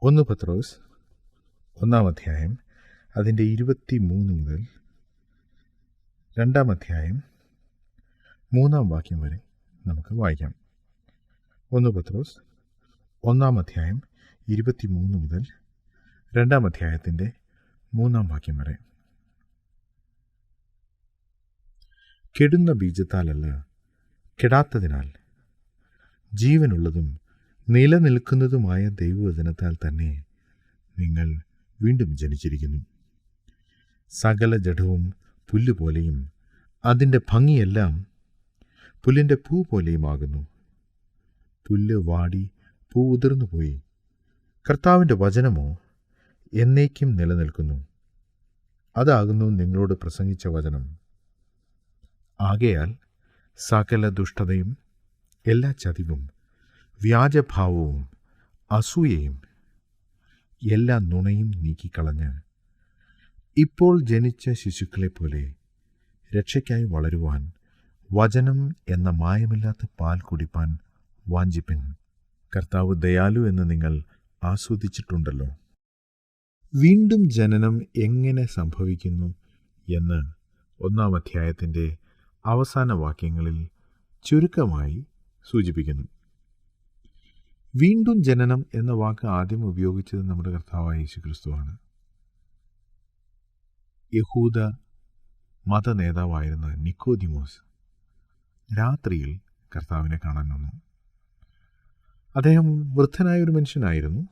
1 പത്രോസ് 1 അധ്യായം അതിൻ്റെ 23 മുതൽ 2 അധ്യായം 3 വാക്യം വരെ നമുക്ക് വായിക്കാം. 1 പത്രോസ് 1 അധ്യായം 23 മുതൽ 2 അധ്യായത്തിൻ്റെ 3 വാക്യം വരെ. കെടുന്ന ബീജത്താലല്ല, കെടാത്തതിനാൽ ജീവനുള്ളതും നിലനിൽക്കുന്നതുമായ ദൈവവചനത്താൽ തന്നെ നിങ്ങൾ വീണ്ടും ജനിച്ചിരിക്കുന്നു. സകല ജഡവും പുല്ലുപോലെയും അതിൻ്റെ ഭംഗിയെല്ലാം പുല്ലിൻ്റെ പൂ പോലെയുമാകുന്നു. പുല്ല് വാടി പൂ ഉതിർന്നുപോയി, കർത്താവിൻ്റെ വചനമോ എന്നേക്കും നിലനിൽക്കുന്നു. അതാകുന്നു നിങ്ങളോട് പ്രസംഗിച്ച വചനം. ആകയാൽ സകല ദുഷ്ടതയും എല്ലാ ചതിവും വ്യാജഭാവവും അസൂയയും എല്ലാ നുണയും നീക്കിക്കളഞ്ഞ് ഇപ്പോൾ ജനിച്ച ശിശുക്കളെപ്പോലെ രക്ഷയ്ക്കായി വളരുവാൻ വചനം എന്ന മായമില്ലാത്ത പാൽ കുടിപ്പാൻ വാഞ്ചിപ്പിൻ. കർത്താവ് ദയാലു എന്ന് നിങ്ങൾ ആസ്വദിച്ചിട്ടുണ്ടല്ലോ. വീണ്ടും ജനനം എങ്ങനെ സംഭവിക്കുന്നു എന്ന് 1 അധ്യായത്തിൻ്റെ അവസാന വാക്യങ്ങളിൽ ചുരുക്കമായി സൂചിപ്പിക്കുന്നു. വീണ്ടും ജനനം എന്ന വാക്ക് ആദ്യം ഉപയോഗിച്ചത് നമ്മുടെ കർത്താവായ യേശുക്രിസ്തുവാണ്. യഹൂദ മത നേതാവായിരുന്ന നിക്കോദിമോസ് രാത്രിയിൽ കർത്താവിനെ കാണാൻ വന്നു. അദ്ദേഹം വൃദ്ധനായ ഒരു മനുഷ്യനായിരുന്നു.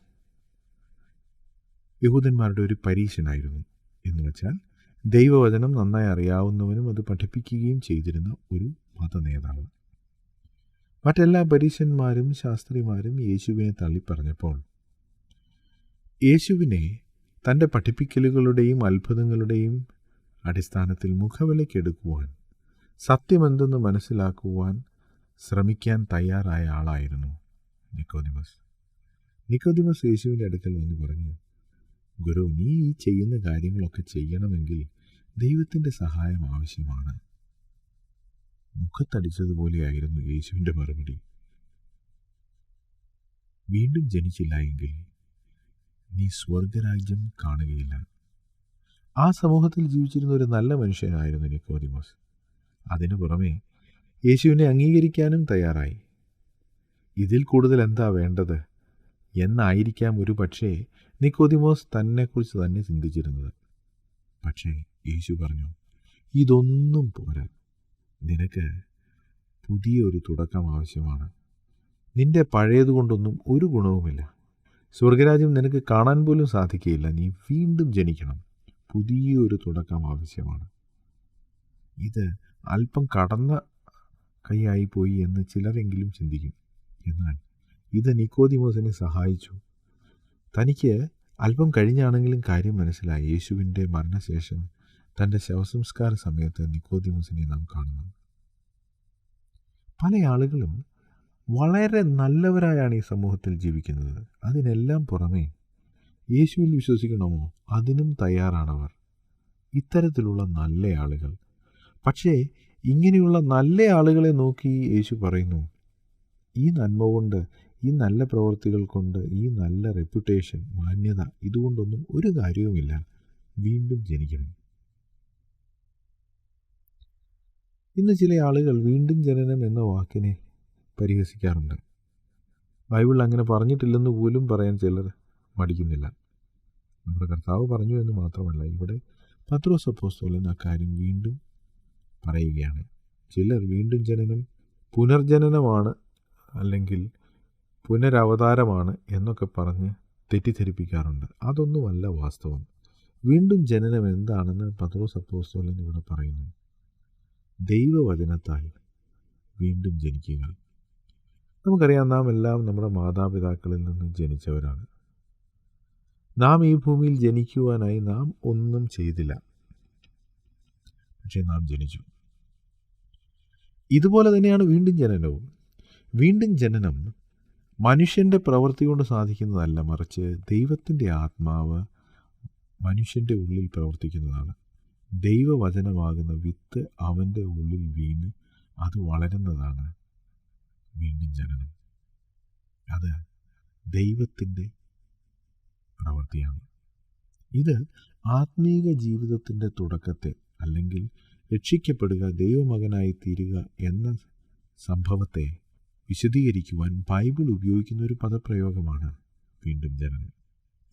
യഹൂദന്മാരുടെ ഒരു പരീശനായിരുന്നു. എന്ന് വെച്ചാൽ ദൈവവചനം നന്നായി അറിയാവുന്നവനും അത് പഠിപ്പിക്കുകയും ചെയ്തിരുന്ന ഒരു മത നേതാവ്. മറ്റെല്ലാ പരീശന്മാരും ശാസ്ത്രിമാരും യേശുവിനെ തള്ളിപ്പറഞ്ഞപ്പോൾ യേശുവിനെ തൻ്റെ പഠിപ്പിക്കലുകളുടെയും അത്ഭുതങ്ങളുടെയും അടിസ്ഥാനത്തിൽ മുഖവിലക്കെടുക്കുവാൻ, സത്യമെന്തെന്ന് മനസ്സിലാക്കുവാൻ ശ്രമിക്കാൻ തയ്യാറായ ആളായിരുന്നു നിക്കോദിമസ്. നിക്കോദിമസ് യേശുവിൻ്റെ അടുക്കൽ വന്ന് പറഞ്ഞു, ഗുരു, നീ ഈ ചെയ്യുന്ന കാര്യങ്ങളൊക്കെ ചെയ്യണമെങ്കിൽ ദൈവത്തിൻ്റെ സഹായം ആവശ്യമാണ്. മുഖത്തടിച്ചതുപോലെയായിരുന്നു യേശുവിൻ്റെ മറുപടി. വീണ്ടും ജനിച്ചില്ല എങ്കിൽ നീ സ്വർഗരാജ്യം കാണുകയില്ല. ആ സമൂഹത്തിൽ ജീവിച്ചിരുന്ന ഒരു നല്ല മനുഷ്യനായിരുന്നു നിക്കോദിമോസ്. അതിനു പുറമെ യേശുവിനെ അംഗീകരിക്കാനും തയ്യാറായി. ഇതിൽ കൂടുതൽ എന്താ വേണ്ടത് എന്നായിരിക്കാം ഒരു പക്ഷേ നിക്കോദിമോസ് തന്നെക്കുറിച്ച് തന്നെ ചിന്തിച്ചിരുന്നത്. പക്ഷേ യേശു പറഞ്ഞു, ഇതൊന്നും പോരാ. നിനക്ക് പുതിയൊരു തുടക്കം ആവശ്യമാണ്. നിന്റെ പഴയതുകൊണ്ടൊന്നും ഒരു ഗുണവുമില്ല. സ്വർഗരാജ്യം നിനക്ക് കാണാൻ പോലും സാധിക്കുകയില്ല. നീ വീണ്ടും ജനിക്കണം. പുതിയൊരു തുടക്കം ആവശ്യമാണ്. ഇത് അല്പം കടന്ന കൈയായിപ്പോയി എന്ന് ചിലരെങ്കിലും ചിന്തിക്കും. എന്നാൽ ഇത് നിക്കോദിമോസിനെ സഹായിച്ചു. തനിക്ക് അല്പം കഴിഞ്ഞാണെങ്കിലും കാര്യം മനസ്സിലായി. യേശുവിൻ്റെ മരണശേഷം തൻ്റെ ശവസംസ്കാര സമയത്ത് നിക്കോദിമോസിനെ നാം കാണുന്നു. പല ആളുകളും വളരെ നല്ലവരായാണ് ഈ സമൂഹത്തിൽ ജീവിക്കുന്നത്. അതിനെല്ലാം പുറമെ യേശുവിൽ വിശ്വസിക്കണമോ അതിനും തയ്യാറാണവർ. ഇത്തരത്തിലുള്ള നല്ല ആളുകൾ. പക്ഷേ ഇങ്ങനെയുള്ള നല്ല ആളുകളെ നോക്കി യേശു പറയുന്നു, ഈ നന്മ കൊണ്ട്, ഈ നല്ല പ്രവൃത്തികൾ കൊണ്ട്, ഈ നല്ല റെപ്യൂട്ടേഷൻ, മാന്യത, ഇതുകൊണ്ടൊന്നും ഒരു കാര്യവുമില്ല. വീണ്ടും ജനിക്കണം. ഇന്ന് ചില ആളുകൾ വീണ്ടും ജനനം എന്ന വാക്കിനെ പരിഹസിക്കാറുണ്ട്. ബൈബിളിൽ അങ്ങനെ പറഞ്ഞിട്ടില്ലെന്ന് പോലും പറയാൻ ചിലർ മടിക്കുന്നില്ല. നമ്മുടെ കർത്താവ് പറഞ്ഞു എന്ന് മാത്രമല്ല, ഇവിടെ പത്രോസ് അപ്പോസ്തലൻ അക്കാര്യം വീണ്ടും പറയുകയാണ്. ചിലർ വീണ്ടും ജനനം പുനർജനനമാണ് അല്ലെങ്കിൽ പുനരവതാരമാണ് എന്നൊക്കെ പറഞ്ഞ് തെറ്റിദ്ധരിപ്പിക്കാറുണ്ട്. അതൊന്നുമല്ല വാസ്തവം. വീണ്ടും ജനനം എന്താണെന്ന് പത്രോസ് അപ്പോസ്തലൻ ഇവിടെ പറയുന്നു. ദൈവവചനത്താൽ വീണ്ടും ജനിക്കുക. നമുക്കറിയാം, നാം എല്ലാം നമ്മുടെ മാതാപിതാക്കളിൽ നിന്ന് ജനിച്ചവരാണ്. നാം ഈ ഭൂമിയിൽ ജനിക്കുവാനായി നാം ഒന്നും ചെയ്തില്ല. പക്ഷേ നാം ജനിച്ചു. ഇതുപോലെ തന്നെയാണ് വീണ്ടും ജനനവും. വീണ്ടും ജനനം മനുഷ്യൻ്റെ പ്രവൃത്തി കൊണ്ട് സാധിക്കുന്നതല്ല, മറിച്ച് ദൈവത്തിൻ്റെ ആത്മാവ് മനുഷ്യൻ്റെ ഉള്ളിൽ പ്രവർത്തിക്കുന്നതാണ്. ദൈവവചനമാകുന്ന വിത്ത് അവൻ്റെ ഉള്ളിൽ വീണ് അത് വളരുന്നതാണ് വീണ്ടും ജനനം. അത് ദൈവത്തിൻ്റെ പ്രവൃത്തിയാണ്. ഇത് ആത്മീക ജീവിതത്തിൻ്റെ തുടക്കത്തെ, അല്ലെങ്കിൽ രക്ഷിക്കപ്പെടുക, ദൈവമകനായി തീരുക എന്ന സംഭവത്തെ വിശദീകരിക്കുവാൻ ബൈബിൾ ഉപയോഗിക്കുന്ന ഒരു പദപ്രയോഗമാണ് വീണ്ടും ജനനം.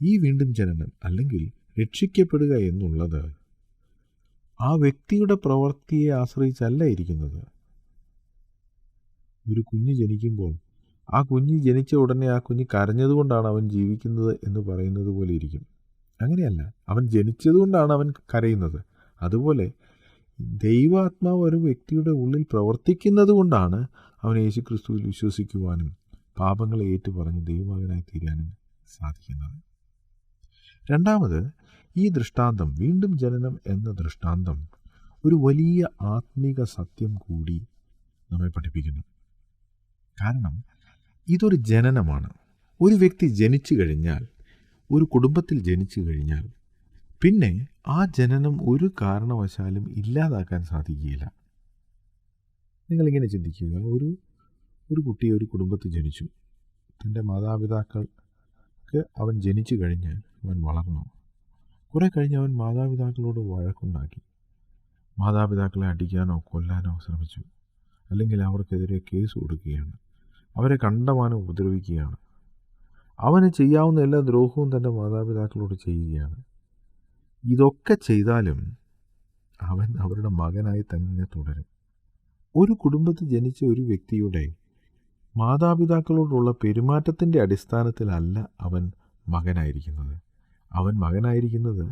ഈ വീണ്ടും ജനനം അല്ലെങ്കിൽ രക്ഷിക്കപ്പെടുക എന്നുള്ളത് ആ വ്യക്തിയുടെ പ്രവൃത്തിയെ ആശ്രയിച്ചല്ല ഇരിക്കുന്നത്. ഒരു കുഞ്ഞ് ജനിക്കുമ്പോൾ ആ കുഞ്ഞ് ജനിച്ച ഉടനെ ആ കുഞ്ഞ് കരഞ്ഞതുകൊണ്ടാണ് അവൻ ജീവിക്കുന്നത് എന്ന് പറയുന്നത് പോലെ ഇരിക്കും. അങ്ങനെയല്ല, അവൻ ജനിച്ചതുകൊണ്ടാണ് അവൻ കരയുന്നത്. അതുപോലെ ദൈവാത്മാവ് ഒരു വ്യക്തിയുടെ ഉള്ളിൽ പ്രവർത്തിക്കുന്നത് കൊണ്ടാണ് അവൻ യേശുക്രിസ്തുവിൽ വിശ്വസിക്കുവാനും പാപങ്ങളെ ഏറ്റുപറഞ്ഞ് ദൈവമകനായി തീരാനും സാധിക്കുന്നത്. രണ്ടാമത്, ഈ ദൃഷ്ടാന്തം, വീണ്ടും ജനനം എന്ന ദൃഷ്ടാന്തം ഒരു വലിയ ആത്മീക സത്യം കൂടി നമ്മെ പഠിപ്പിക്കുന്നു. കാരണം ഇതൊരു ജനനമാണ്. ഒരു വ്യക്തി ജനിച്ചു കഴിഞ്ഞാൽ, ഒരു കുടുംബത്തിൽ ജനിച്ചു കഴിഞ്ഞാൽ, പിന്നെ ആ ജനനം ഒരു കാരണവശാലും ഇല്ലാതാക്കാൻ സാധിക്കുകയില്ല. നിങ്ങളിങ്ങനെ ചിന്തിക്കുക, ഒരു കുട്ടി ഒരു കുടുംബത്തിൽ ജനിച്ചു. തൻ്റെ മാതാപിതാക്കൾക്ക് അവൻ ജനിച്ചു കഴിഞ്ഞ് അവൻ വളർന്നു. കുറേ കഴിഞ്ഞ് അവൻ മാതാപിതാക്കളോട് വഴക്കുണ്ടാക്കി. മാതാപിതാക്കളെ അടിക്കാനോ കൊല്ലാനോ ശ്രമിച്ചു. അല്ലെങ്കിൽ അവർക്കെതിരെ കേസ് കൊടുക്കുകയാണ്. അവരെ കണ്ടമാനം ഉപദ്രവിക്കുകയാണ്. അവന് ചെയ്യാവുന്ന എല്ലാ ദ്രോഹവും തൻ്റെ മാതാപിതാക്കളോട് ചെയ്യുകയാണ്. ഇതൊക്കെ ചെയ്താലും അവൻ അവരുടെ മകനായി തന്നെ തുടരും. ഒരു കുടുംബത്തിൽ ജനിച്ച ഒരു വ്യക്തിയുടെ മാതാപിതാക്കളോടുള്ള പെരുമാറ്റത്തിൻ്റെ അടിസ്ഥാനത്തിലല്ല അവൻ മകനായിരിക്കുന്നത്. അവൻ മകനായിരിക്കുന്നത്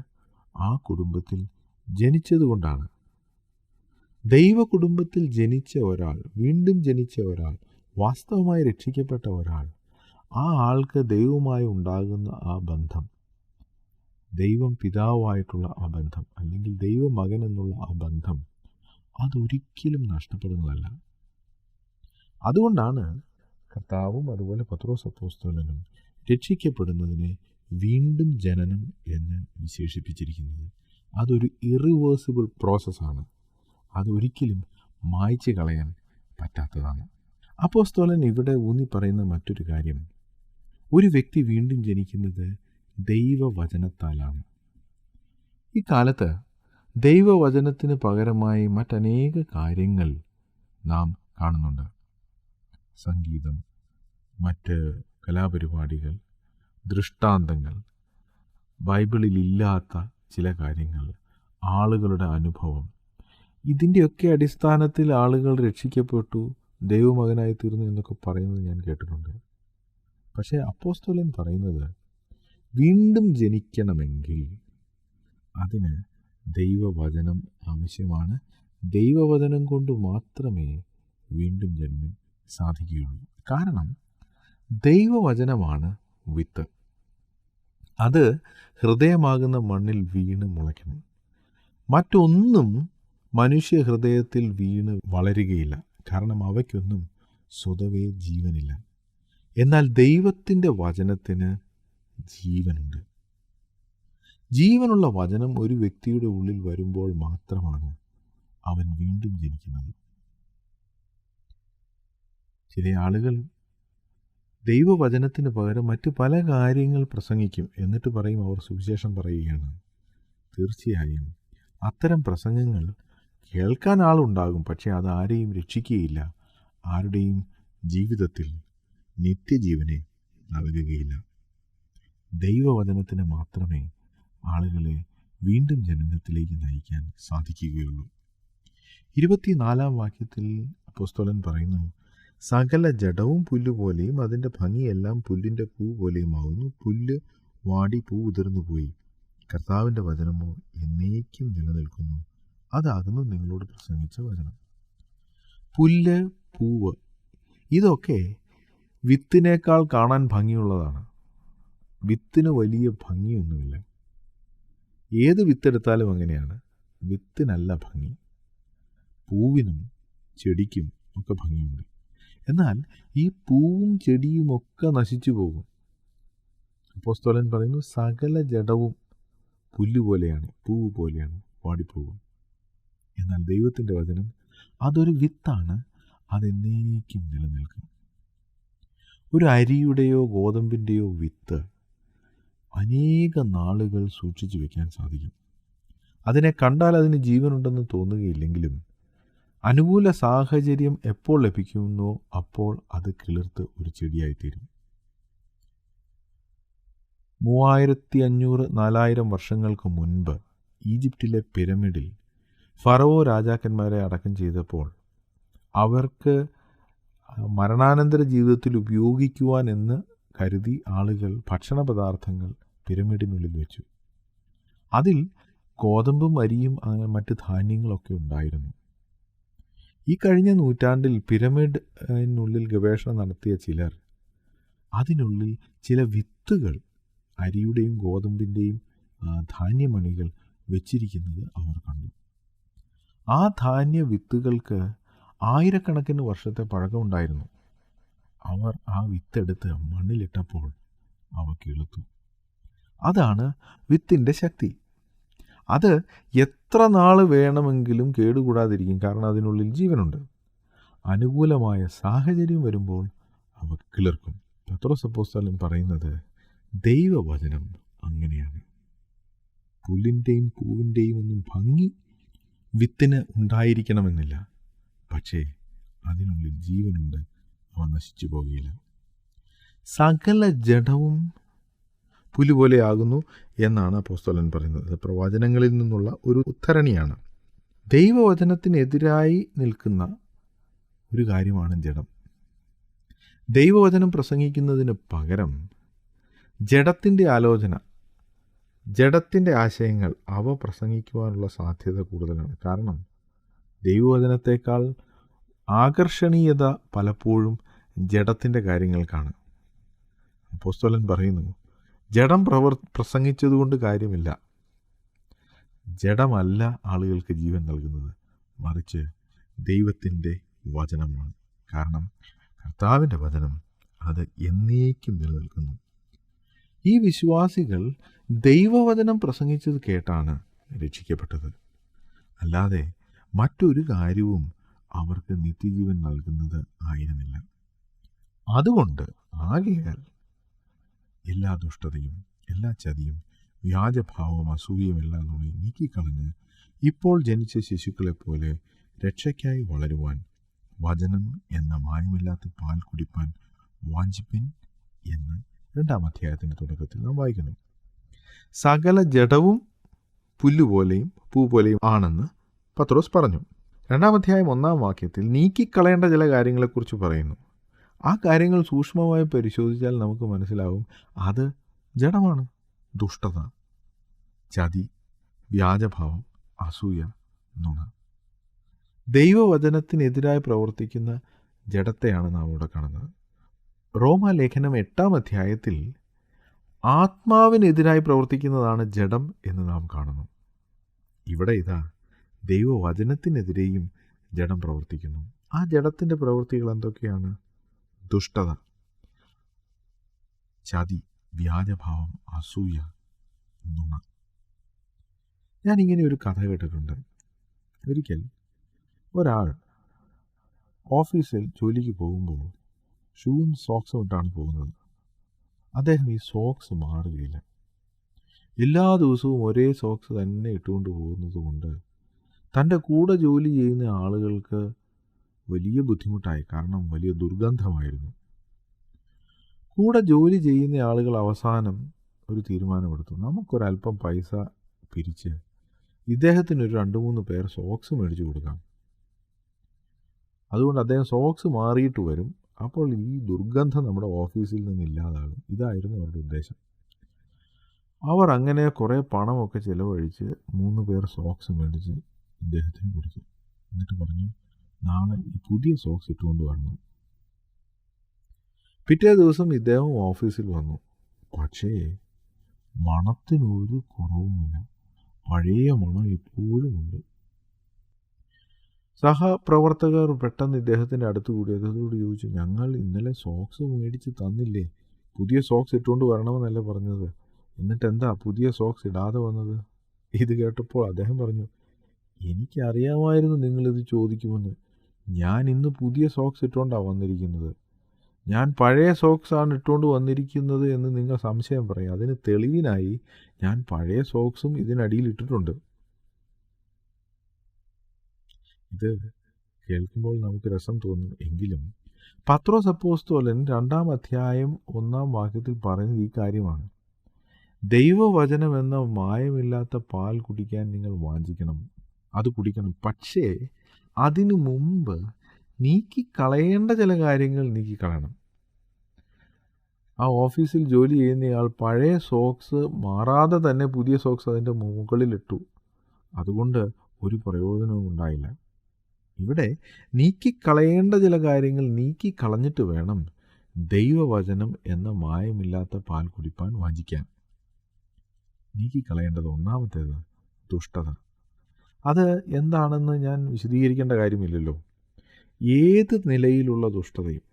ആ കുടുംബത്തിൽ ജനിച്ചതുകൊണ്ടാണ്. ദൈവ കുടുംബത്തിൽ ജനിച്ച ഒരാൾ, വീണ്ടും ജനിച്ച ഒരാൾ, വാസ്തവമായി രക്ഷിക്കപ്പെട്ട ഒരാൾ, ആ ആൾക്ക് ദൈവവുമായി ഉണ്ടാകുന്ന ആ ബന്ധം, ദൈവം പിതാവുമായിട്ടുള്ള ആ ബന്ധം, അല്ലെങ്കിൽ ദൈവമകൻ എന്നുള്ള ആ ബന്ധം, അതൊരിക്കലും നഷ്ടപ്പെടുന്നതല്ല. അതുകൊണ്ടാണ് കർത്താവും അതുപോലെ പത്രോസ് അപ്പോസ്തലനും രക്ഷിക്കപ്പെടുന്നതിനെ വീണ്ടും ജനനം എന്ന് വിശേഷിപ്പിച്ചിരിക്കുന്നത്. അതൊരു ഇറിവേഴ്സിബിൾ പ്രോസസ്സാണ്. അതൊരിക്കലും മായ്ച്ചു കളയാൻ പറ്റാത്തതാണ്. അപ്പോസ്തലൻ ഇവിടെ ഊന്നി പറയുന്ന മറ്റൊരു കാര്യം, ഒരു വ്യക്തി വീണ്ടും ജനിക്കുന്നത് ദൈവവചനത്താലാണ്. ഈ കാലത്ത് ദൈവവചനത്തിന് പകരമായി മറ്റനേക കാര്യങ്ങൾ നാം കാണുന്നുണ്ട്. സംഗീതം, മറ്റ് കലാപരിപാടികൾ, ദൃഷ്ടാന്തങ്ങൾ, ബൈബിളിലില്ലാത്ത ചില കാര്യങ്ങൾ, ആളുകളുടെ അനുഭവം, ഇതിൻ്റെയൊക്കെ അടിസ്ഥാനത്തിൽ ആളുകൾ രക്ഷിക്കപ്പെട്ടു, ദൈവമകനായി തീർന്നു എന്നൊക്കെ പറയുന്നത് ഞാൻ കേട്ടിട്ടുണ്ട്. പക്ഷേ അപ്പോസ്തലൻ പറയുന്നത്, വീണ്ടും ജനിക്കണമെങ്കിൽ അതിന് ദൈവവചനം ആവശ്യമാണ്. ദൈവവചനം കൊണ്ട് മാത്രമേ വീണ്ടും ജന്മം സാധിക്കുകയുള്ളൂ. കാരണം ദൈവവചനമാണ് വിത്ത്. അത് ഹൃദയമാകുന്ന മണ്ണിൽ വീണ് മുളയ്ക്കണം. മറ്റൊന്നും മനുഷ്യ ഹൃദയത്തിൽ വീണ് വളരുകയില്ല. കാരണം അവയ്ക്കൊന്നും സ്വതവേ ജീവനില്ല. എന്നാൽ ദൈവത്തിൻ്റെ വചനത്തിന് ജീവനുണ്ട്. ജീവനുള്ള വചനം ഒരു വ്യക്തിയുടെ ഉള്ളിൽ വരുമ്പോൾ മാത്രമാണ് അവൻ വീണ്ടും ജനിക്കുന്നത്. ചില ആളുകൾ ദൈവവചനത്തിന് പകരം മറ്റു പല കാര്യങ്ങൾ പ്രസംഗിക്കും. എന്നിട്ട് പറയും അവർ സുവിശേഷം പറയുകയാണ്. തീർച്ചയായും അത്തരം പ്രസംഗങ്ങൾ കേൾക്കാൻ ആളുണ്ടാകും, പക്ഷെ അത് ആരെയും രക്ഷിക്കുകയില്ല, ആരുടെയും ജീവിതത്തിൽ നിത്യജീവനെ നൽകുകയില്ല. ദൈവവചനത്തിന് മാത്രമേ ആളുകളെ വീണ്ടും ജനനത്തിലേക്ക് നയിക്കാൻ സാധിക്കുകയുള്ളൂ. 24-ാം വാക്യത്തിൽ അപ്പോസ്തലൻ പറയുന്നു, സകല ജഡവും പുല്ലുപോലെയും അതിൻ്റെ ഭംഗിയെല്ലാം പുല്ലിൻ്റെ പൂ പോലെയുമാകുന്നു. പുല്ല് വാടി പൂ ഉതിർന്നു പോയി, കർത്താവിൻ്റെ വചനമോ എന്നേക്കും നിലനിൽക്കുന്നു. അതാകുന്നു നിങ്ങളോട് പ്രസംഗിച്ച വചനം. പുല്ല്, പൂവ്, ഇതൊക്കെ വിത്തിനേക്കാൾ കാണാൻ ഭംഗിയുള്ളതാണ്. വിത്തിന് വലിയ ഭംഗിയൊന്നുമില്ല. ഏത് വിത്തെടുത്താലും അങ്ങനെയാണ്. വിത്തിനല്ല ഭംഗി. പൂവിനും ചെടിക്കും ഒക്കെ ഭംഗിയുണ്ട്. എന്നാൽ ഈ പൂവും ചെടിയുമൊക്കെ നശിച്ചു പോകും. അപ്പോസ്തലൻ പറയുന്നു, സകല ജഡവും പുല്ലുപോലെയാണ്, പൂവ് പോലെയാണ്, വാടിപ്പോകും. എന്നാൽ ദൈവത്തിൻ്റെ വചനം അതൊരു വിത്താണ്, അതെന്നേക്കും നിലനിൽക്കും. ഒരു അരിയുടെയോ ഗോതമ്പിൻ്റെയോ വിത്ത് അനേക നാളുകൾ സൂക്ഷിച്ചു വയ്ക്കാൻ സാധിക്കും. അതിനെ കണ്ടാൽ അതിന് ജീവനുണ്ടെന്ന് തോന്നുകയില്ലെങ്കിലും അനുകൂല സാഹചര്യം എപ്പോൾ ലഭിക്കുമെന്നോ അപ്പോൾ അത് കിളിർത്ത് ഒരു ചെടിയായിത്തീരും. 3500-4000 വർഷങ്ങൾക്ക് മുൻപ് ഈജിപ്തിലെ പിരമിഡിൽ ഫറവോ രാജാക്കന്മാരെ അടക്കം ചെയ്തപ്പോൾ അവർക്ക് മരണാനന്തര ജീവിതത്തിൽ ഉപയോഗിക്കുവാൻ എന്ന് കരുതി ആളുകൾ ഭക്ഷണ പദാർത്ഥങ്ങൾ പിരമിഡിനുള്ളിൽ വെച്ചു. അതിൽ ഗോതമ്പും അരിയും മറ്റ് ധാന്യങ്ങളൊക്കെ ഉണ്ടായിരുന്നു. ഈ കഴിഞ്ഞ നൂറ്റാണ്ടിൽ പിരമിഡിനുള്ളിൽ ഗവേഷണം നടത്തിയ ചിലർ അതിനുള്ളിൽ ചില വിത്തുകൾ, അരിയുടെയും ഗോതമ്പിൻ്റെയും ധാന്യമണികൾ വെച്ചിരിക്കുന്നത് അവർ കണ്ടു. ആ ധാന്യ വിത്തുകൾക്ക് ആയിരക്കണക്കിന് വർഷത്തെ പഴക്കമുണ്ടായിരുന്നു. അവർ ആ വിത്തെടുത്ത് മണ്ണിലിട്ടപ്പോൾ അവ കിളുത്തു. അതാണ് വിത്തിൻ്റെ ശക്തി. അത് എത്ര നാൾ വേണമെങ്കിലും കേടുകൂടാതിരിക്കും, കാരണം അതിനുള്ളിൽ ജീവനുണ്ട്. അനുകൂലമായ സാഹചര്യം വരുമ്പോൾ അവ കിളിർക്കും. പത്രോസ് അപ്പോസ്തലൻ പറയുന്നത് ദൈവവചനം അങ്ങനെയാണ്. പുല്ലിൻ്റെയും പൂവിൻ്റെയും ഒന്നും ഭംഗി വിത്തിന് ഉണ്ടായിരിക്കണമെന്നില്ല, പക്ഷേ അതിനുള്ളിൽ ജീവനുണ്ട്, അവ നശിച്ചു പോകുകയില്ല. സകല ജഡവും പുലുപോലെയാകുന്നു എന്നാണ് അപ്പോസ്തലൻ പറയുന്നത്. പ്രവചനങ്ങളിൽ നിന്നുള്ള ഒരു ഉദ്ധരണിയാണ്. ദൈവവചനത്തിനെതിരായി നിൽക്കുന്ന ഒരു കാര്യമാണ് ജഡം. ദൈവവചനം പ്രസംഗിക്കുന്നതിന് പകരം ജഡത്തിൻ്റെ ആലോചന, ജഡത്തിൻ്റെ ആശയങ്ങൾ അവ പ്രസംഗിക്കുവാനുള്ള സാധ്യത കൂടുതലാണ്. കാരണം ദൈവവചനത്തേക്കാൾ ആകർഷണീയത പലപ്പോഴും ജഡത്തിൻ്റെ കാര്യങ്ങൾക്കാണ്. അപ്പോസ്തലൻ പറയുന്നു, ജഡം പ്രസംഗിച്ചതുകൊണ്ട് കാര്യമില്ല. ജഡമല്ല ആളുകൾക്ക് ജീവൻ നൽകുന്നത്, മറിച്ച് ദൈവത്തിൻ്റെ വചനമാണ്. കാരണം കർത്താവിൻ്റെ വചനം അത് എന്നേക്കും നിലനിൽക്കുന്നു. ഈ വിശ്വാസികൾ ദൈവവചനം പ്രസംഗിച്ചത് കേട്ടാണ് രക്ഷിക്കപ്പെട്ടത്. അല്ലാതെ മറ്റൊരു കാര്യവും അവർക്ക് നിത്യജീവൻ നൽകുന്നത് ആയിരുന്നില്ല. അതുകൊണ്ട് ആകയാൽ എല്ലാ ദുഷ്ടതയും, എല്ലാ ചതിയും, വ്യാജഭാവവും, അസൂയയും എല്ലാം നമ്മെ നീക്കിക്കളഞ്ഞ് ഇപ്പോൾ ജനിച്ച ശിശുക്കളെപ്പോലെ രക്ഷയ്ക്കായി വളരുവാൻ വചനം എന്ന മായമില്ലാത്ത പാൽ കുടിപ്പാൻ വാഞ്ചിപ്പിൻ എന്ന് 2-ാം അധ്യായത്തിൻ്റെ തുടക്കത്തിൽ നാം വായിക്കുന്നു. സകല ജഡവും പുല്ലുപോലെയും പൂ പോലെയും ആണെന്ന് പത്രോസ് പറഞ്ഞു. 2-ാം അധ്യായം 1-ാം വാക്യത്തിൽ നീക്കിക്കളയേണ്ട ചില കാര്യങ്ങളെക്കുറിച്ച് പറയുന്നു. ആ കാര്യങ്ങൾ സൂക്ഷ്മമായി പരിശോധിച്ചാൽ നമുക്ക് മനസ്സിലാവും അത് ജഡമാണ്. ദുഷ്ടത, ചതി, വ്യാജഭാവം, അസൂയ, നുണ. ദൈവവചനത്തിനെതിരായി പ്രവർത്തിക്കുന്ന ജഡത്തെയാണ് നാം ഇവിടെ കാണുന്നത്. റോമാലേഖനം 8-ാം അധ്യായത്തിൽ ആത്മാവിനെതിരായി പ്രവർത്തിക്കുന്നതാണ് ജഡം എന്ന് നാം കാണുന്നു. ഇവിടെ ഇതാ ദൈവവചനത്തിനെതിരെയും ജഡം പ്രവർത്തിക്കുന്നു. ആ ജഡത്തിൻ്റെ പ്രവൃത്തികൾ എന്തൊക്കെയാണ്? ദുഷ്ടത, ചതി, വ്യാജഭാവം, അസൂയ, നുണ. ഞാനിങ്ങനെ ഒരു കഥ കേട്ടിട്ടുണ്ട്. ഒരിക്കൽ ഒരാൾ ഓഫീസിൽ ജോലിക്ക് പോകുമ്പോൾ ഷൂവും സോക്സും ഇട്ടാണ് പോകുന്നത്. അദ്ദേഹം ഈ സോക്സ് മാറുകയില്ല. എല്ലാ ദിവസവും ഒരേ സോക്സ് തന്നെ ഇട്ടുകൊണ്ട് പോകുന്നത് കൊണ്ട് തൻ്റെ കൂടെ ജോലി ചെയ്യുന്ന ആളുകൾക്ക് വലിയ ബുദ്ധിമുട്ടായി. കാരണം വലിയ ദുർഗന്ധമായിരുന്നു. കൂടെ ജോലി ചെയ്യുന്ന ആളുകൾ അവസാനം ഒരു തീരുമാനമെടുത്തു, നമുക്കൊരല്പം പൈസ പിരിച്ച് ഇദ്ദേഹത്തിനൊരു 2-3 പേർ സോക്സ് മേടിച്ചു കൊടുക്കാം. അതുകൊണ്ട് അദ്ദേഹം സോക്സ് മാറിയിട്ട് വരും. അപ്പോൾ ഈ ദുർഗന്ധം നമ്മുടെ ഓഫീസിൽ നിന്ന് ഇല്ലാതാകും. ഇതായിരുന്നു അവരുടെ ഉദ്ദേശം. അവർ അങ്ങനെ കുറേ പണമൊക്കെ ചിലവഴിച്ച് 3 പേർ സോക്സ് മേടിച്ച് ഇദ്ദേഹത്തിന് കൊടുത്തു. എന്നിട്ട് പറഞ്ഞു, നാളെ ഈ പുതിയ സോക്സ് ഇട്ടുകൊണ്ട് വരണം. പിറ്റേ ദിവസം ഇദ്ദേഹം ഓഫീസിൽ വന്നു. പക്ഷേ മണത്തിനൊരു കുറവുമില്ല. പഴയ മണം എപ്പോഴും ഉണ്ട്. സഹപ്രവർത്തകർ പെട്ടെന്ന് ഇദ്ദേഹത്തിൻ്റെ അടുത്ത് കൂടി അദ്ദേഹത്തോട് ചോദിച്ചു, ഞങ്ങൾ ഇന്നലെ സോക്സ് മേടിച്ച് തന്നില്ലേ? പുതിയ സോക്സ് ഇട്ടുകൊണ്ട് വരണമെന്നല്ലേ പറഞ്ഞത്? എന്നിട്ട് എന്താ പുതിയ സോക്സ് ഇടാതെ വന്നത്? ഇത് കേട്ടപ്പോൾ അദ്ദേഹം പറഞ്ഞു, എനിക്കറിയാമായിരുന്നു നിങ്ങളിത് ചോദിക്കുമെന്ന്. ഞാൻ ഇന്ന് പുതിയ സോക്സ് ഇട്ടുകൊണ്ടാണ് വന്നിരിക്കുന്നത്. ഞാൻ പഴയ സോക്സാണ് ഇട്ടുകൊണ്ട് വന്നിരിക്കുന്നത് എന്ന് നിങ്ങൾ സംശയം പറയും. അതിന് തെളിവിനായി ഞാൻ പഴയ സോക്സും ഇതിനടിയിൽ ഇട്ടിട്ടുണ്ട്. ഇത് കേൾക്കുമ്പോൾ നമുക്ക് രസം തോന്നും. എങ്കിലും പത്രോസ് അപ്പോസ്തലൻ 2-ാം അധ്യായം 1-ാം വാക്യത്തിൽ പറയുന്നത് ഈ കാര്യമാണ്. ദൈവവചനം എന്ന മായമില്ലാത്ത പാൽ കുടിക്കാൻ നിങ്ങൾ വാഞ്ചിക്കണം, അത് കുടിക്കണം. പക്ഷേ അതിനു മുമ്പ് നീക്കിക്കളയേണ്ട ചില കാര്യങ്ങൾ നീക്കിക്കളയണം. ആ ഓഫീസിൽ ജോലി ചെയ്യുന്നയാൾ പഴയ സോക്സ് മാറാതെ തന്നെ പുതിയ സോക്സ് അതിൻ്റെ മുകളിലിട്ടു. അതുകൊണ്ട് ഒരു പ്രയോജനവും ഉണ്ടായില്ല. ഇവിടെ നീക്കിക്കളയേണ്ട ചില കാര്യങ്ങൾ നീക്കിക്കളഞ്ഞിട്ട് വേണം ദൈവവചനം എന്ന മായമില്ലാത്ത പാൽ കുടിപ്പാൻ വാഞ്ചിക്കാൻ. നീക്കിക്കളയേണ്ടത് ഒന്നാമത്തേത് ദുഷ്ടത. അത് എന്താണെന്ന് ഞാൻ വിശദീകരിക്കേണ്ട കാര്യമില്ലല്ലോ. ഏത് നിലയിലുള്ള ദുഷ്ടതയും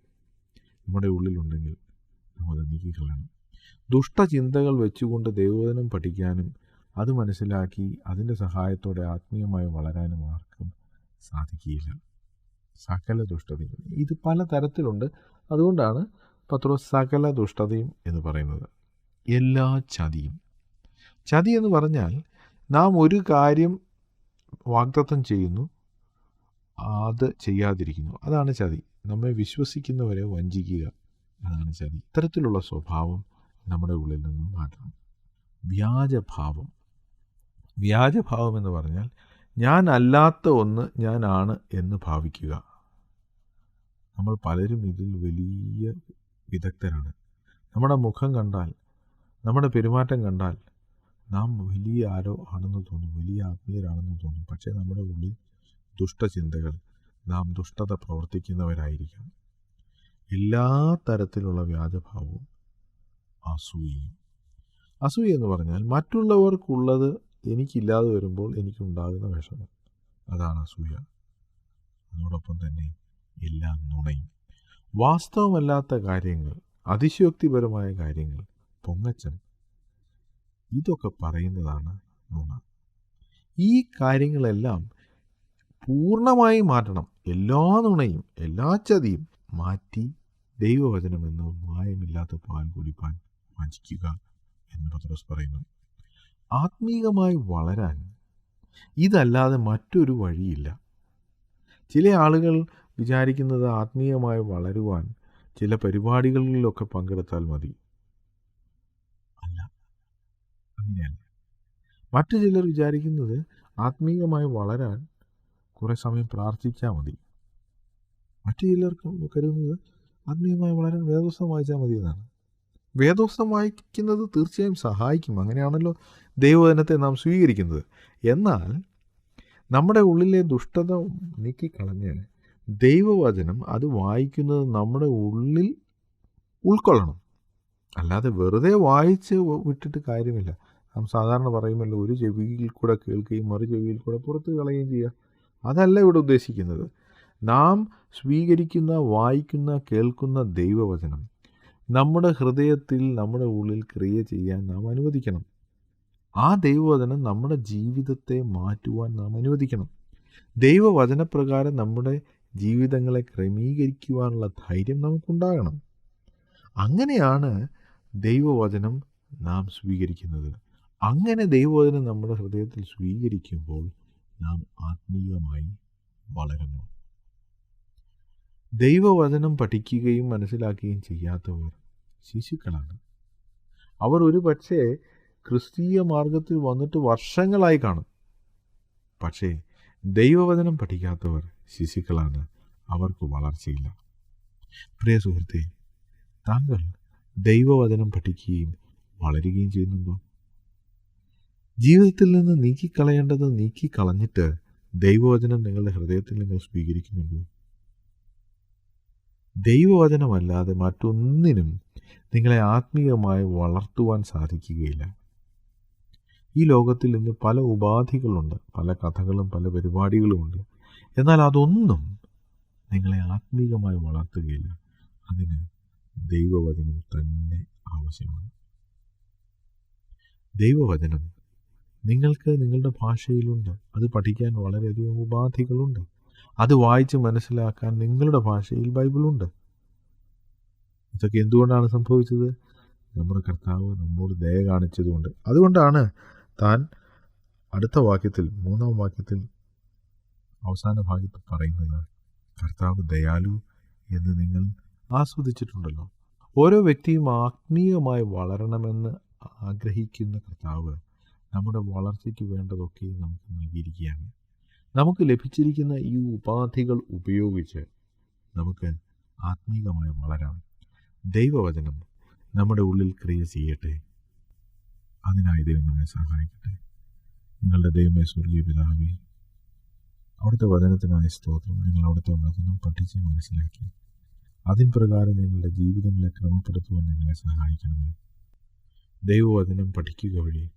നമ്മുടെ ഉള്ളിലുണ്ടെങ്കിൽ നാം അത് നീക്കിക്കളയണം. ദുഷ്ടചിന്തകൾ വെച്ചുകൊണ്ട് ദൈവവചനം പഠിക്കാനും അത് മനസ്സിലാക്കി അതിൻ്റെ സഹായത്തോടെ ആത്മീയമായി വളരാനും ആർക്കും സാധിക്കുകയില്ല. സകല ദുഷ്ടതയും, ഇത് പല തരത്തിലുണ്ട്. അതുകൊണ്ടാണ് പത്രോസ് സകല ദുഷ്ടതയും എന്ന് പറയുന്നത്. എല്ലാ ചതിയും. ചതി എന്ന് പറഞ്ഞാൽ നാം ഒരു കാര്യം വാഗ്ദത്തം ചെയ്യുന്നു, അത് ചെയ്യാതിരിക്കുന്നു. അതാണ് ചതി. നമ്മെ വിശ്വസിക്കുന്നവരെ വഞ്ചിക്കുക, അതാണ് ചതി. ഇത്തരത്തിലുള്ള സ്വഭാവം നമ്മുടെ ഉള്ളിൽ നിന്നും മാറ്റണം. വ്യാജഭാവം. വ്യാജഭാവം എന്ന് പറഞ്ഞാൽ ഞാൻ അല്ലാത്ത ഒന്ന് ഞാനാണ് എന്ന് ഭാവിക്കുക. നമ്മൾ പലരും ഇതിൽ വലിയ വിദഗ്ധരാണ്. നമ്മുടെ മുഖം കണ്ടാൽ, നമ്മുടെ പെരുമാറ്റം കണ്ടാൽ നാം വലിയ ആരോ ആണെന്ന് തോന്നും, വലിയ ആത്മീയരാണെന്ന് തോന്നും. പക്ഷേ നമ്മുടെ ഉള്ളിൽ ദുഷ്ടചിന്തകൾ, നാം ദുഷ്ടത പ്രവർത്തിക്കുന്നവരായിരിക്കാം. എല്ലാ തരത്തിലുള്ള വ്യാജഭാവവും. അസൂയയും. അസൂയ എന്ന് പറഞ്ഞാൽ മറ്റുള്ളവർക്കുള്ളത് എനിക്കില്ലാതെ വരുമ്പോൾ എനിക്കുണ്ടാകുന്ന വിഷമം, അതാണ് അസൂയ. അതോടൊപ്പം തന്നെ എല്ലാം നുണയും. വാസ്തവമല്ലാത്ത കാര്യങ്ങൾ, അതിശയോക്തിപരമായ കാര്യങ്ങൾ, പൊങ്ങച്ചം, ഇതൊക്കെ പറയുന്നതാണ് നുണ. ഈ കാര്യങ്ങളെല്ലാം പൂർണ്ണമായി മാറ്റണം. എല്ലാ നുണയും എല്ലാ ചതിയും മാറ്റി ദൈവവചനമെന്ന മായമില്ലാത്ത പാൽ കുടിപ്പാൻ വാഞ്ചിക്കുക എന്ന് പത്രോസ് പറയുന്നു. ആത്മീകമായി വളരാൻ ഇതല്ലാതെ മറ്റൊരു വഴിയില്ല. ചില ആളുകൾ വിചാരിക്കുന്നത് ആത്മീയമായി വളരുവാൻ ചില പരിപാടികളിലൊക്കെ പങ്കെടുത്താൽ മതി. അല്ല, അങ്ങനെയല്ല. മറ്റു ചിലർ വിചാരിക്കുന്നത് ആത്മീയമായി വളരാൻ കുറേ സമയം പ്രാർത്ഥിച്ചാൽ മതി. മറ്റു ചിലർക്ക് കരുതുന്നത് ആത്മീയമായി വളരാൻ വേദപുസ്തകം വായിച്ചാൽ മതി എന്നാണ്. വേദപുസ്തകം വായിക്കുന്നത് തീർച്ചയായും സഹായിക്കും. അങ്ങനെയാണല്ലോ ദൈവവചനത്തെ നാം സ്വീകരിക്കുന്നത്. എന്നാൽ നമ്മുടെ ഉള്ളിലെ ദുഷ്ടത നീക്കിക്കളഞ്ഞ് ദൈവവചനം അത് വായിക്കുന്നത് നമ്മുടെ ഉള്ളിൽ ഉൾക്കൊള്ളണം. അല്ലാതെ വെറുതെ വായിച്ച് വിട്ടിട്ട് കാര്യമില്ല. നാം സാധാരണ പറയുമല്ലോ, ഒരു ചെവിയിൽ കൂടെ കേൾക്കുകയും മറു ചെവിയിൽ കൂടെ പുറത്ത് കളയുകയും ചെയ്യുക. അതല്ല ഇവിടെ ഉദ്ദേശിക്കുന്നത്. നാം സ്വീകരിക്കുന്ന, വായിക്കുന്ന, കേൾക്കുന്ന ദൈവവചനം നമ്മുടെ ഹൃദയത്തിൽ, നമ്മുടെ ഉള്ളിൽ ക്രിയ ചെയ്യാൻ നാം അനുവദിക്കണം. ആ ദൈവവചനം നമ്മുടെ ജീവിതത്തെ മാറ്റുവാൻ നാം അനുവദിക്കണം. ദൈവവചനപ്രകാരം നമ്മുടെ ജീവിതങ്ങളെ ക്രമീകരിക്കുവാനുള്ള ധൈര്യം നമുക്കുണ്ടാകണം. അങ്ങനെയാണ് ദൈവവചനം നാം സ്വീകരിക്കുന്നത്. അങ്ങനെ ദൈവവചനം നമ്മുടെ ഹൃദയത്തിൽ സ്വീകരിക്കുമ്പോൾ നാം ആത്മീയമായി വളരുന്നു. ദൈവവചനം പഠിക്കുകയും മനസ്സിലാക്കുകയും ചെയ്യാത്തവർ ശിശുക്കളാണ്. അവർ ഒരു പക്ഷേ ക്രിസ്തീയ മാർഗത്തിൽ വന്നിട്ട് വർഷങ്ങളായി കാണും. പക്ഷേ ദൈവവചനം പഠിക്കാത്തവർ ശിശുക്കളാണ്. അവർക്ക് വളർച്ചയില്ല. പ്രിയ സുഹൃത്തെ, താങ്കൾ ദൈവവചനം പഠിക്കുകയും വളരുകയും ചെയ്യുന്നുണ്ടോ? ജീവിതത്തിൽ നിന്ന് നീക്കിക്കളയേണ്ടത് നീക്കിക്കളഞ്ഞിട്ട് ദൈവവചനം നിങ്ങളുടെ ഹൃദയത്തിൽ നിങ്ങൾ സ്വീകരിക്കുന്നുണ്ടോ? ദൈവവചനമല്ലാതെ മറ്റൊന്നിനും നിങ്ങളെ ആത്മീയമായി വളർത്തുവാൻ സാധിക്കുകയില്ല. ഈ ലോകത്തിൽ ഇന്ന് പല ഉപാധികളുണ്ട്, പല കഥകളും പല പരിപാടികളുമുണ്ട്. എന്നാൽ അതൊന്നും നിങ്ങളെ ആത്മീയമായി വളർത്തുകയില്ല. അതിന് ദൈവവചനം തന്നെ ആവശ്യമാണ്. ദൈവവചനം നിങ്ങൾക്ക് നിങ്ങളുടെ ഭാഷയിലുണ്ട്. അത് പഠിക്കാൻ വളരെയധികം ഉപാധികളുണ്ട്. അത് വായിച്ച് മനസ്സിലാക്കാൻ നിങ്ങളുടെ ഭാഷയിൽ ബൈബിളുണ്ട്. ഇതൊക്കെ എന്തുകൊണ്ടാണ് സംഭവിച്ചത്? നമ്മുടെ കർത്താവ് നമ്മോട് ദയ കാണിച്ചതുകൊണ്ട്. അതുകൊണ്ടാണ് താൻ അടുത്ത വാക്യത്തിൽ, 3-ാം വാക്യത്തിൽ അവസാന ഭാഗത്ത് പറയുന്നത്, കർത്താവ് ദയാലു എന്ന് നിങ്ങൾ ആസ്വദിച്ചിട്ടുണ്ടല്ലോ. ഓരോ വ്യക്തിയും ആത്മീയമായി വളരണമെന്ന് ആഗ്രഹിക്കുന്ന കർത്താവ് നമ്മുടെ വളർച്ചയ്ക്ക് വേണ്ടതൊക്കെ നമുക്ക് നൽകിയിരിക്കുകയാണ്. നമുക്ക് ലഭിച്ചിരിക്കുന്ന ഈ ഉപാധികൾ ഉപയോഗിച്ച് നമുക്ക് ആത്മീകമായി വളരാം. ദൈവവചനം നമ്മുടെ ഉള്ളിൽ ക്രിയ ചെയ്യട്ടെ. അതിനായി ദൈവം നമ്മെ സഹായിക്കട്ടെ. നിങ്ങളുടെ ദൈവമേ സ്വർഗീയ പിതാവേ, അവിടുത്തെ വചനത്തിനായി സ്തോത്രം. നിങ്ങൾ അവിടുത്തെ വചനം പഠിച്ച് മനസ്സിലാക്കി അതിൻ പ്രകാരം നിങ്ങളുടെ ജീവിതങ്ങളെ ക്രമപ്പെടുത്തുവാൻ നിങ്ങളെ സഹായിക്കണമേ. ദൈവവചനം പഠിക്കുക വഴി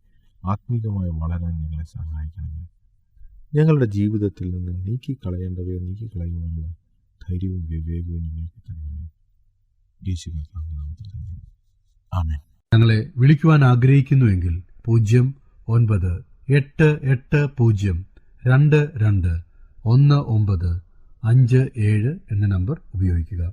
ആത്മീകമായി വളരാൻ നിങ്ങളെ സഹായിക്കണമേ. ഞങ്ങളുടെ ജീവിതത്തിൽ നിന്ന് നീക്കിക്കളയേണ്ടവയെ നീക്കിക്കളയുവാനുള്ള ധൈര്യവും വിവേകവും നിങ്ങൾക്ക് തരണമേ. യേശു കർത്താവിന്റെ നാമത്തിൽ തന്നെ ആമേൻ. ഞങ്ങളെ വിളിക്കുവാൻ ആഗ്രഹിക്കുന്നുവെങ്കിൽ 098802221957 എന്ന നമ്പർ ഉപയോഗിക്കുക.